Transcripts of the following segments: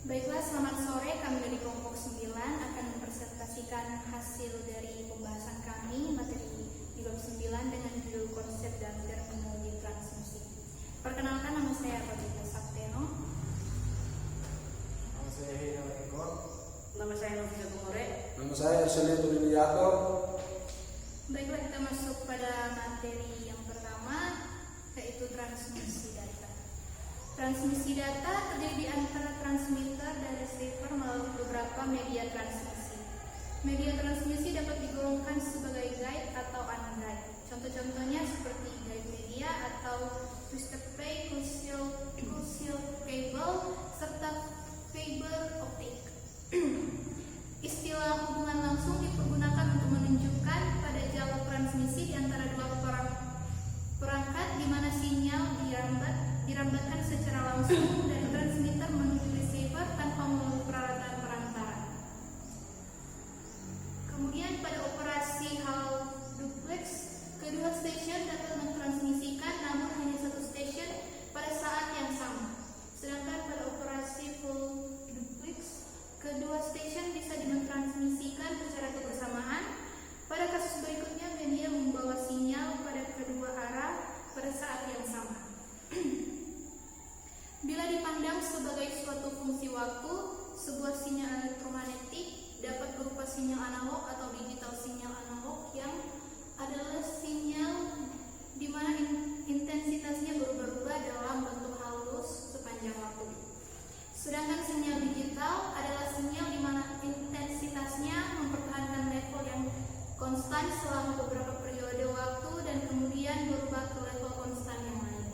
Baiklah, selamat sore. Kami dari kelompok 9 akan mempresentasikan hasil dari pembahasan kami materi di bab 9 dengan judul konsep dan terminologi transmisi. Perkenalkan, nama saya Roberto Sapteno. Nama saya Hidayat Eko. Nama saya Novita Tumore. Nama saya Arselia Tulidiato. Baiklah, kita masuk pada materi yang pertama, yaitu transmisi data. Transmisi data terdiri di antara transmitter dan receiver melalui beberapa media transmisi. Media transmisi dapat digolongkan sebagai guide atau unguide. Contoh-contohnya seperti guide media atau twisted pair, coaxial cable, serta fiber optic. Istilah hubungan langsung dipergunakan untuk menunjukkan pada jalur transmisi di antara dua perangkat di mana sinyal dirambatkan secara langsung dari transmitter menuju receiver tanpa melalui peralatan perantara. Kemudian pada operasi hal duplex, kedua stasiun dapat mentransmisikan namun hanya satu stasiun pada saat yang sama. Sedangkan pada operasi full duplex, kedua stasiun bisa ditransmisikan secara kebersamaan. Pada kasus berikutnya, media membawa sinyal pada kedua arah pada saat yang sama. Bila dipandang sebagai suatu fungsi waktu, sebuah sinyal elektromagnetik dapat berupa sinyal analog atau digital. Sinyal analog yang adalah sinyal di mana intensitasnya berubah-ubah dalam bentuk halus sepanjang waktu. Sedangkan sinyal digital adalah sinyal di mana intensitasnya mempertahankan level yang konstan selama beberapa periode waktu dan kemudian berubah ke level konstan yang lain.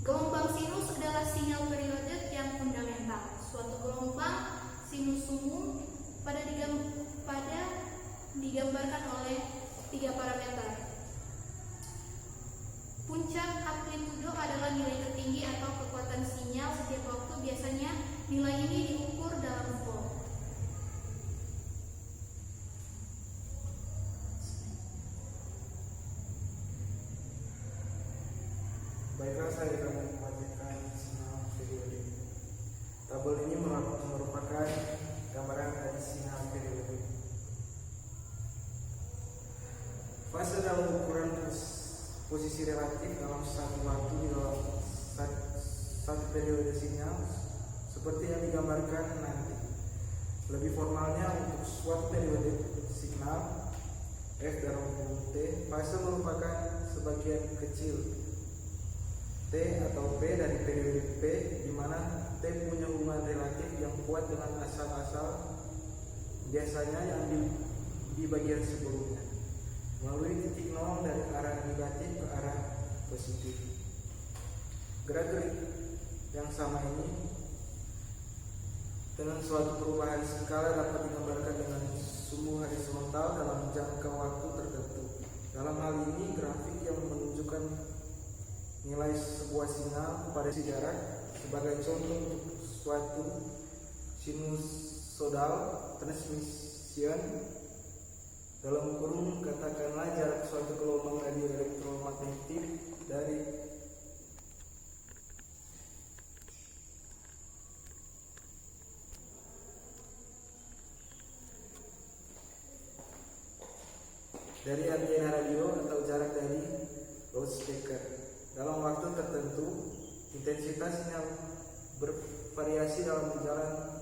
Gelombang sinus adalah sinyal periodik yang fundamental. Suatu gelombang sinus semu digambarkan oleh 3 parameter. Puncak amplitudo adalah nilai tertinggi atau kekuatan sinyal setiap waktu. Biasanya nilai ini diukur dalam volt. Baiklah, saya akan membacakan sinyal periodik. Tabel ini merupakan gambaran dari sinyal periodik. Fase dalam ukuran posisi relatif dalam satu waktu di dalam satu periode sinyal seperti yang digambarkan nanti. Lebih formalnya, untuk suatu periode signal F dalam kurung T, fase merupakan sebagian kecil T atau P dari periode P, di mana T punya hubungan relatif yang kuat dengan asal-asal, biasanya yang di bagian sebelumnya, melalui titik nol dari arah negatif ke arah positif. Gerak-gerik yang sama ini dengan suatu perubahan skala dapat digambarkan dengan sumbu horizontal dalam jangka waktu tertentu. Dalam hal ini, grafik yang menunjukkan nilai sebuah sinyal pada jarak sebagai contoh untuk suatu sinusoidal transmission dalam kurung katakanlah jarak suatu gelombang radio elektromagnetik dari antena radio atau jarak dari loudspeaker. Dalam waktu tertentu, intensitas sinyal bervariasi dalam jalan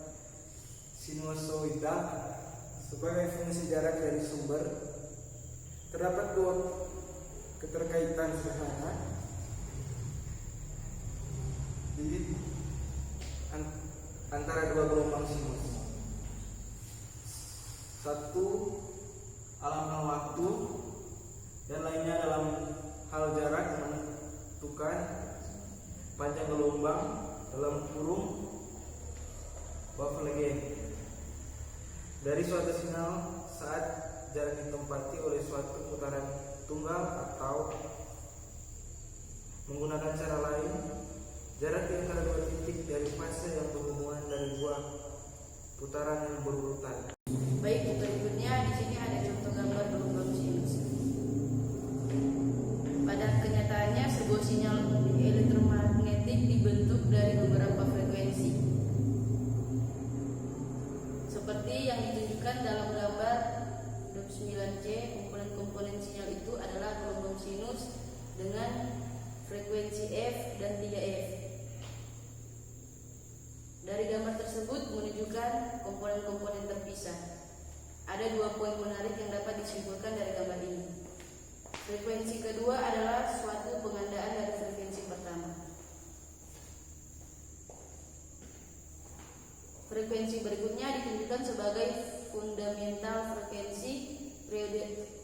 sinusoidal sebagai fungsi jarak dari sumber. Terdapat 2 keterkaitan sederhana antara 2 gelombang sinus. Satu dalam hal waktu dan lainnya dalam hal jarak yang menentukan panjang gelombang dalam kurung wavelength dari suatu sinyal saat jarak ditempati oleh suatu putaran tunggal, atau menggunakan cara lain, jarak di antara 2 titik dari fase yang berhubungan dari 2 putaran yang berurutan. Baik, berikutnya di sini ada contoh gambar gelombang sinus. Pada kenyataannya, sebuah sinyal elektromagnetik dibentuk dari beberapa frekuensi. Seperti yang ditunjukkan dalam gambar 29C, komponen-komponen sinyal itu adalah gelombang sinus dengan frekuensi F dan 3F. Dari gambar tersebut menunjukkan komponen-komponen terpisah. Ada 2 poin menarik yang dapat disimpulkan dari gambar ini. Frekuensi kedua adalah suatu pengandaan dari frekuensi pertama. Frekuensi berikutnya ditunjukkan sebagai fundamental frekuensi,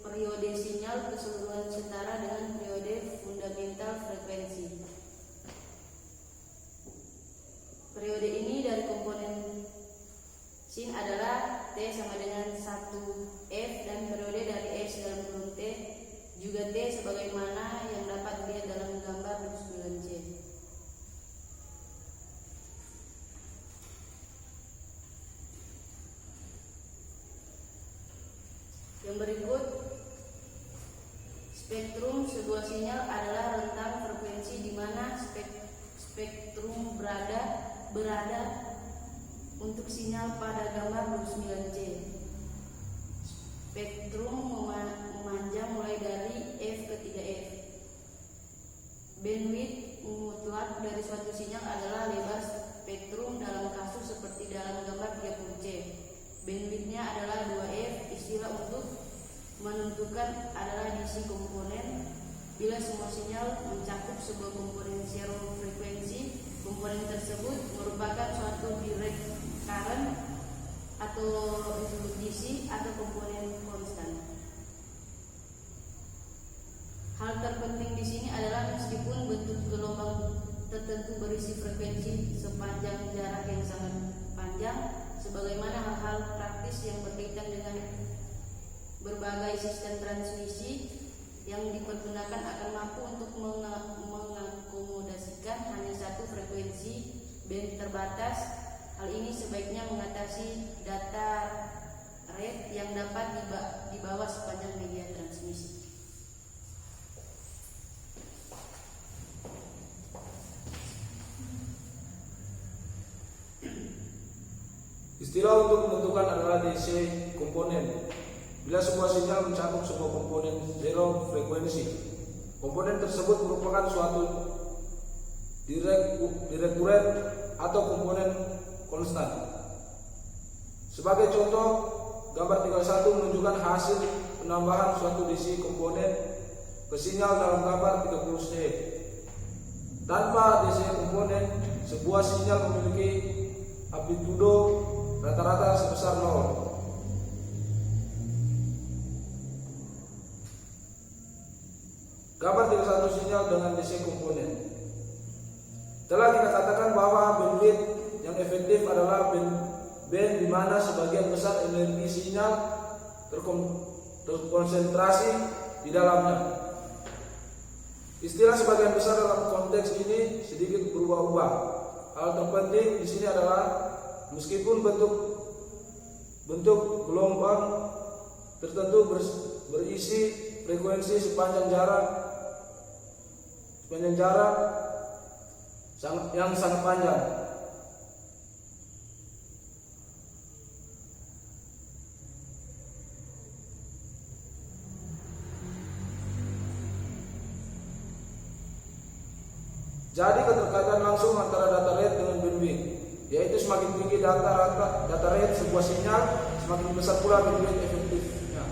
periode sinyal keseluruhan setara dengan periode fundamental frekuensi. Periode ini dari komponen sin adalah T sama dengan 1F dan periode dari S dalam kurung T juga T sebagaimana yang dapat dilihat dalam gambar 29C. Yang berikut, spektrum sebuah sinyal adalah rentang frekuensi di mana spektrum berada untuk sinyal pada gambar 29C. Spektrum memanjang mulai dari F ke 3F. Bandwidth mutlak dari suatu sinyal adalah lebar spektrum dalam kasus seperti dalam gambar 30C. Bandwidthnya adalah 2F. Istilah untuk menentukan adalah DC komponen. Bila semua sinyal mencakup sebuah komponen zero frekuensi, komponen tersebut merupakan suatu direct current atau DC atau komponen konstan. Hal terpenting di sini adalah meskipun bentuk gelombang tertentu berisi frekuensi sepanjang jarak yang sangat panjang, sebagaimana hal-hal praktis yang berkaitan dengan berbagai sistem transmisi yang dipergunakan akan mampu untuk mengakomodasikan hanya satu frekuensi band terbatas. Hal ini sebaiknya mengatasi data rate yang dapat dibawa sepanjang media transmisi. Istilah untuk menentukan adalah DC komponen. Bila sebuah sinyal mencakup sebuah komponen zero frekuensi, komponen tersebut merupakan suatu direct current atau komponen konstan. Sebagai contoh, gambar 31 menunjukkan hasil penambahan suatu DC komponen ke sinyal dalam gambar 30C. Tanpa DC komponen, sebuah sinyal memiliki amplitudo rata-rata sebesar 0. Gambar 31 sinyal dengan DC komponen. Telah kita katakan bahwa bandwidth yang efektif adalah band di mana sebagian besar energi sinyal terkonsentrasi di dalamnya. Istilah sebagian besar dalam konteks ini sedikit berubah-ubah. Hal terpenting di sini adalah meskipun bentuk gelombang tertentu berisi frekuensi sepanjang jarak yang sangat panjang. Jadi keterkaitan langsung antara data rate dengan bandwidth, yaitu semakin tinggi data rate sebuah sinyal, semakin besar pula bandwidth efektifnya.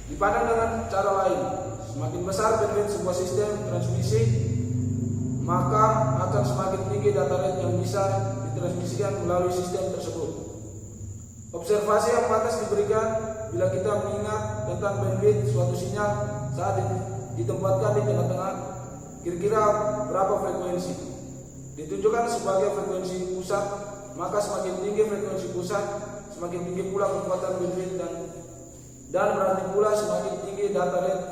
Dipandang dengan cara lain, semakin besar bandwidth sebuah sistem transmisi, maka akan semakin tinggi data rate yang bisa ditransmisikan melalui sistem tersebut. Observasi yang pantas diberikan bila kita mengingat tentang bandwidth suatu sinyal saat ditempatkan di tengah-tengah, kira-kira berapa frekuensi. Ditunjukkan sebagai frekuensi pusat, maka semakin tinggi frekuensi pusat, semakin tinggi pula kekuatan bandwidth dan berarti pula semakin tinggi data rate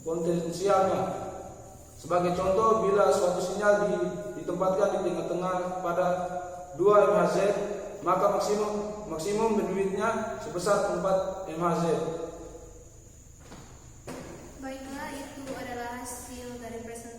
potensialnya. Sebagai contoh, bila suatu sinyal ditempatkan di tengah-tengah pada 2 MHz, maka maksimum bandwidthnya sebesar 4 MHz. Baiklah, itu adalah hasil dari presentasi